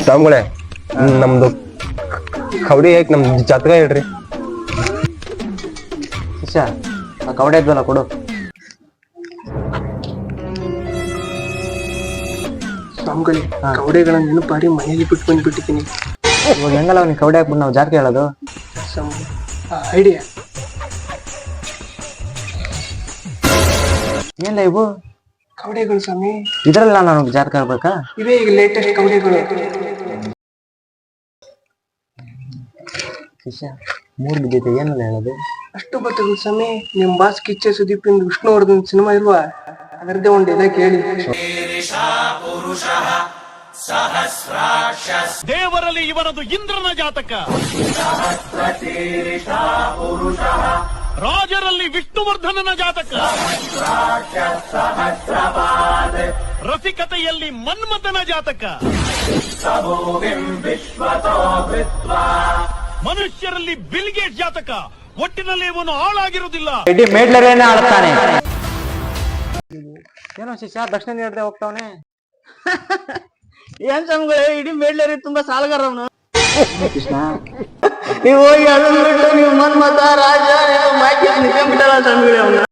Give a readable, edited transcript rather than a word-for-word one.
ಸ್ವಾಮಿಗಳೇ ನಮ್ದು ಕವಡಿ ಯಾಕೆ ನಮ್ ಜಾತಕ ಹೇಳ್ರಿ. ಶಿಷ್ಯ ಆ ಕವಡೆ ಇದ್ವಲ್ಲ ಕೊಡು. ಸ್ವಾಮಿಗಳೇ ಕವಡೆಗಳ ನೆನಪಾರಿ ಮನೆಯಲ್ಲಿ ಬಿಟ್ಟು ಬಂದ್ಬಿಟ್ಟಿದ್ದೀನಿ. ಇವಾಗ ಹೆಂಗಲ್ಲ ಅವ್ನಿಗೆ ಕವಡೆ ಹಾಕ್ಬಿಟ್ಟು ನಾವು ಜಾತಕ ಹೇಳೋದು. ಐಡಿಯಾ ಏನಿಲ್ಲ ಇವು ಕವಡೆಗಳು ಸ್ವಾಮಿ. ಇದ್ರಲ್ಲ ನಾನು ಜಾತಕ ಹೇಳ್ಬೇಕಾ? ಇವೇ ಈಗ ಲೇಟೆಸ್ಟ್ ಕವಡೆಗಳು. ಶಿಷ್ಯ 3 ಬಿದ್ದೈತೆ, ಏನಲ್ಲ ಹೇಳೋದು? ಅಷ್ಟು ಬರ್ತದೆ ಸ್ವಾಮಿ. ನಿಮ್ ಬಾಸ್ ಕಿಚ್ಚೆ ಸುದೀಪ್ ಇಂದ ವಿಷ್ಣುವರ್ಧನ್ ಸಿನಿಮಾ ಇಲ್ವಾ, ಅದರದ್ದೇ ಒಂದು ಎಲ್ಲ ಕೇಳಿ. ದೇವರಲ್ಲಿ ಇವರದು ಇಂದ್ರನ ಜಾತಕ, ರಾಜರಲ್ಲಿ ವಿಷ್ಣುವರ್ಧನನ ಜಾತಕ, ರಸಿಕತೆಯಲ್ಲಿ ಮನ್ಮಥನ ಜಾತಕ, ಮನುಷ್ಯರಲ್ಲಿ ಬಿಲ್ಗೇಟ್ ಜಾತಕ. ಒಟ್ಟಿನಲ್ಲಿ ಇವನು ಹಾಳಾಗಿರುವುದಿಲ್ಲ, ಇಡೀ ಮೇಡ್ಲರೇನೆ ಆಳ್ತಾನೆ. ಏನೋ ಶಿಷ್ಯ ದಕ್ಷಿಣ ನೀಡದೆ ಹೋಗ್ತಾವನೆ. ಏನ್ ಸ್ವಾಮಿಗಳೇ, ಇಡೀ ಮೇಡ್ಲೇರಿ ತುಂಬಾ ಸಾಲಗಾರ ಅವನು. ಕೃಷ್ಣ ನೀವು ಹೋಗಿ ಅದನ್ನ ಬಿಟ್ಟು ನೀವು ಮನ್ಮತ ರಾಜ ಮಾಹಿತಿ ಬಿಟ್ಟಲ್ಲ ಸ್ವಾಮಿಗಳೇ ಅವನ.